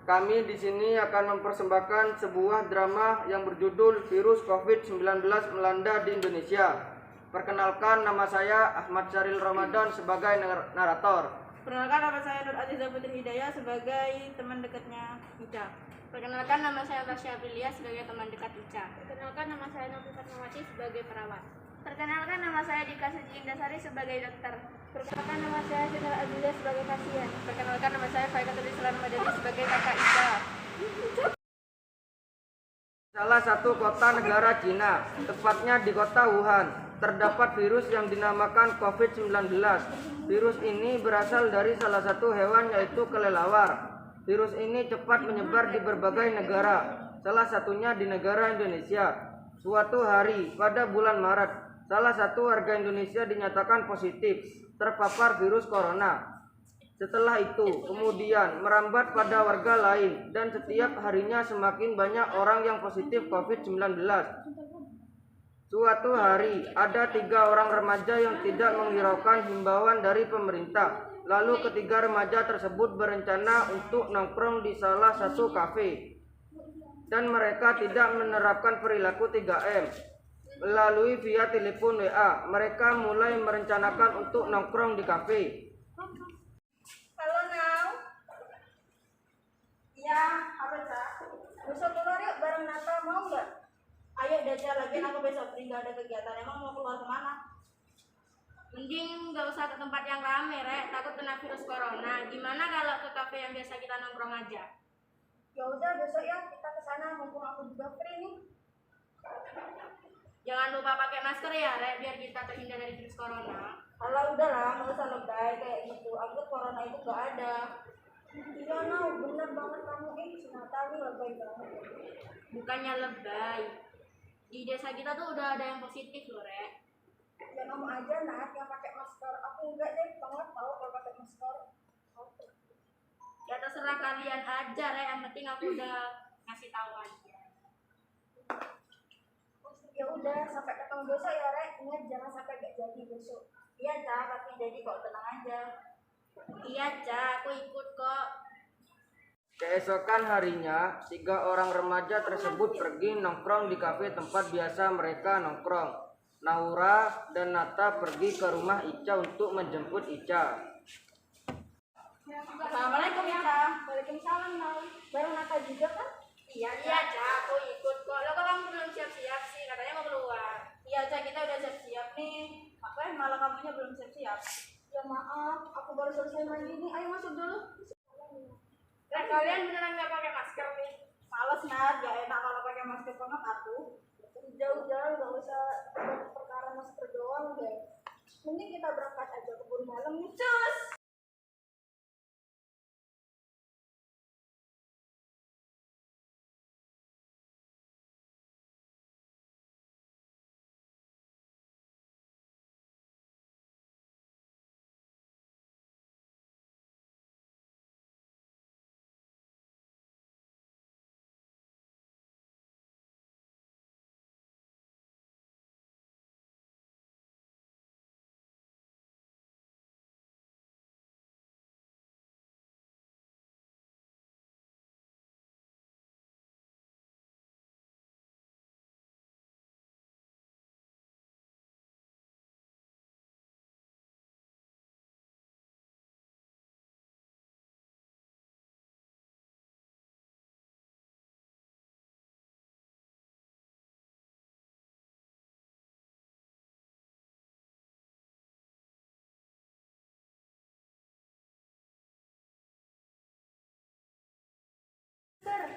Kami di sini akan mempersembahkan sebuah drama yang berjudul Virus COVID-19 Melanda di Indonesia. Perkenalkan, nama saya Ahmad Syaril Ramadan sebagai narator. Perkenalkan, nama saya Nur Aziza Putri Hidayah sebagai teman dekatnya Ica. Perkenalkan, nama saya Tasya Aprilia sebagai teman dekat Ica. Perkenalkan, nama saya Novi Fatmawati sebagai perawat. Perkenalkan, nama saya Dika Suci Indasari sebagai dokter. Perkenalkan, nama saya Sinal Aziza sebagai pasien. Perkenalkan, nama saya Faikatul Islam Madani sebagai kakak Ica. Salah satu kota negara Cina, tepatnya di kota Wuhan, terdapat virus yang dinamakan COVID-19. Virus ini berasal dari salah satu hewan yaitu kelelawar. Virus ini cepat menyebar di berbagai negara, salah satunya di negara Indonesia. Suatu hari pada bulan Maret, salah satu warga Indonesia dinyatakan positif terpapar virus corona. Setelah itu kemudian merambat pada warga lain dan setiap harinya semakin banyak orang yang positif COVID-19. Suatu hari ada 3 orang remaja yang tidak menghiraukan himbauan dari pemerintah. Lalu ketiga remaja tersebut berencana untuk nongkrong di salah satu kafe. Dan mereka tidak menerapkan perilaku 3M. Melalui via telepon WA, mereka mulai merencanakan untuk nongkrong di kafe. Halo Nau. Iya, apa Cak? Besok keluar yuk bareng Nata, mau nggak? Ayo Daja, lagi aku besok nggak ada kegiatan. Emang mau keluar kemana? Mending nggak usah ke tempat yang rame, Rek. Takut kena virus corona. Gimana kalau ke kafe yang biasa kita nongkrong aja? Ya udah besok ya kita ke sana, mumpung aku juga free nih. Jangan lupa pakai masker ya, Rek, biar kita terhindar dari virus corona. Alah udahlah, nggak usah lebay kayak gitu. Aku corona itu nggak ada. Iya Nau, bener banget kamu. Cuma tahu lebay banget. Bukannya lebay. Di desa kita tuh udah ada yang positif loh, Rek. Ya kamu aja Nat yang pakai masker. Aku enggak deh, banget tahu kalau pakai masker. Ya terserah kalian aja, Rek. Yang penting aku udah ngasih tahu aja. Ya udah, sampai ketemu besok ya Rek. Ingat jangan sampai gak jadi besok. Iya Cak, pasti jadi kok, tenang aja. Iya, Cak, aku ikut kok. Keesokan harinya, 3 orang remaja tersebut pergi nongkrong di kafe tempat biasa mereka nongkrong. Naura dan Nata pergi ke rumah Ica untuk menjemput Ica. Assalamualaikum Ica. Waalaikumsalam Nau. Bareng Nata juga kan? Iya, Cak, aku ikut kok. Lo kok kamu belum siap-siap sih? Katanya mau keluar. Iya Cak, kita udah siap-siap nih. Apa malah kamunya belum siap-siap? Ya maaf, aku baru selesai mandi nih. Ayo masuk dulu. Nah, kalian beneran nggak pakai masker nih? Males Nat, gak enak kalau pakai masker banget aku. Jauh-jauh gak usah perkara masker doang deh. Mending kita berangkat aja kebun malam nih. Cus!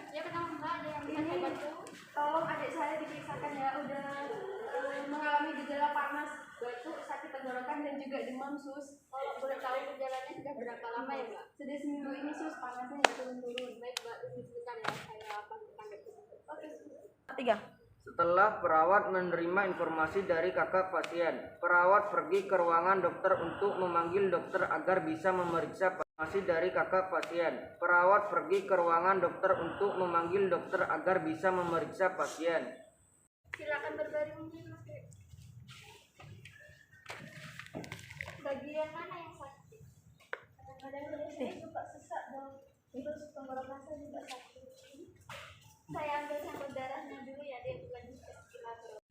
Ya ketemu Mbak, ada yang bisa saya bantu? Tolong adik saya diperiksakan ya, udah mengalami gejala panas, batuk, sakit tenggorokan dan juga demam sus. Kalau boleh tahu gejalanya sudah berapa lama ya Mbak? Sudah seminggu ini sus, panasnya nggak turun-turun. Baik Mbak, tunggu sebentar ya, saya panggilkan dokter. Oke sus. 3. Setelah perawat menerima informasi dari kakak pasien, perawat pergi ke ruangan dokter untuk memanggil dokter agar bisa memeriksa informasi dari kakak pasien. Perawat pergi ke ruangan dokter untuk memanggil dokter agar bisa memeriksa pasien. Silakan berbaring Mas. Bagian mana yang sakit? Kadang-kadang saya suka sesak dong. Terus tenggorokan saya juga sakit. Saya ambil sampel darahnya dulu ya, dia bukan di laboratorium.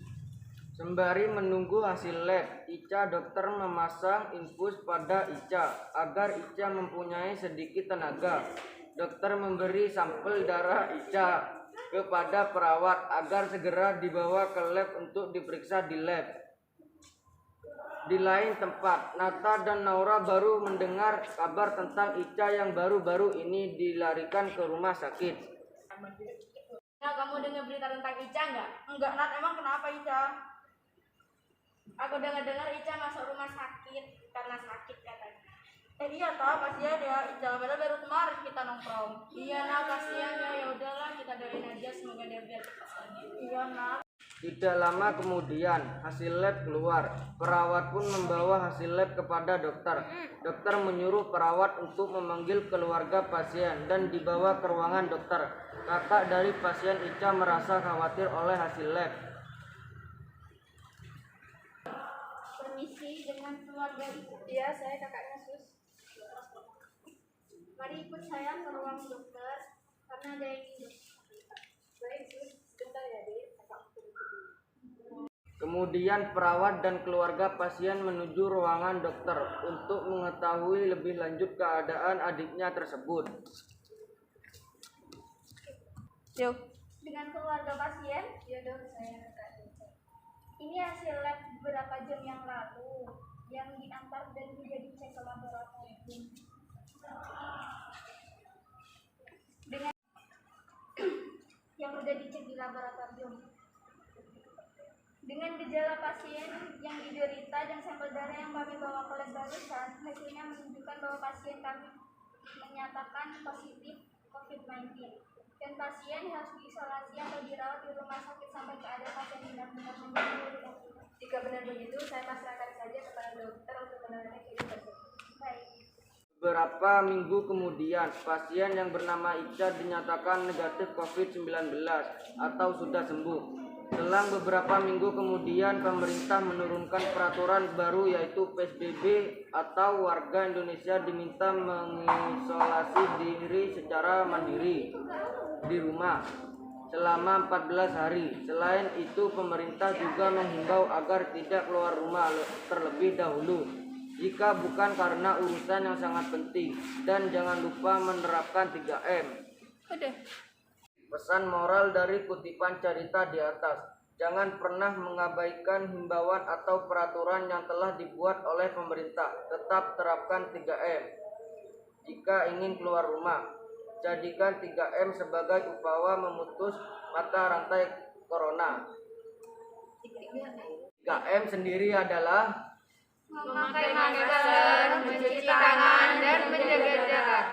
Sembari menunggu hasil lab, Ica dokter memasang infus pada Ica agar Ica mempunyai sedikit tenaga. Dokter memberi sampel darah Ica kepada perawat agar segera dibawa ke lab untuk diperiksa di lab. Di lain tempat, Nata dan Naura baru mendengar kabar tentang Ica yang baru-baru ini dilarikan ke rumah sakit. Nah, kamu dengar berita tentang Ica nggak? Enggak, Nat, emang kenapa Ica? Aku dengar Ica masuk rumah sakit karena sakit katanya. Iya toh, kasihan ya Ica, padahal baru kemarin kita nongkrong. Iya nah, kasihan ya udahlah kita doain aja semoga dia biar cepat sembuh. Iya Nat. Tidak lama kemudian, hasil lab keluar. Perawat pun membawa hasil lab kepada dokter. Dokter menyuruh perawat untuk memanggil keluarga pasien dan dibawa ke ruangan dokter. Kakak dari pasien Ica merasa khawatir oleh hasil lab. Permisi dengan keluarga Ibu. Iya, saya kakaknya Sus. Mari ikut saya ke ruang dokter karena ada yang ingin. Baik Sus, sebentar ya Dek. Kemudian perawat dan keluarga pasien menuju ruangan dokter untuk mengetahui lebih lanjut keadaan adiknya tersebut. Yuk. Dengan keluarga pasien, Iya dok, saya kakaknya. ini hasil lab beberapa jam yang lalu yang diantar dan juga dicek ke laboratorium. Dengan yang sudah dicek di laboratorium. Dengan gejala pasien yang diderita dan sampel darah yang kami bawa ke lab barusan, hasilnya menunjukkan bahwa pasien kami menyatakan positif COVID-19 dan pasien harus diisolasi atau dirawat di rumah sakit sampai keadaan pasien benar-benar membaik. Jika benar begitu, saya pasrahkan saja kepada dokter untuk menangani kasus tersebut. Baik. Beberapa minggu kemudian, pasien yang bernama Ica dinyatakan negatif COVID-19 atau sudah sembuh. Selang beberapa minggu kemudian, pemerintah menurunkan peraturan baru yaitu PSBB atau warga Indonesia diminta mengisolasi diri secara mandiri di rumah selama 14 hari. Selain itu, pemerintah juga menghimbau agar tidak keluar rumah terlebih dahulu jika bukan karena urusan yang sangat penting, dan jangan lupa menerapkan 3M. Pesan moral dari kutipan cerita di atas: jangan pernah mengabaikan himbauan atau peraturan yang telah dibuat oleh pemerintah. Tetap terapkan 3M jika ingin keluar rumah. Jadikan 3M sebagai upaya memutus mata rantai corona. 3M sendiri adalah Memakai masker, mencuci tangan, dan menjaga jarak.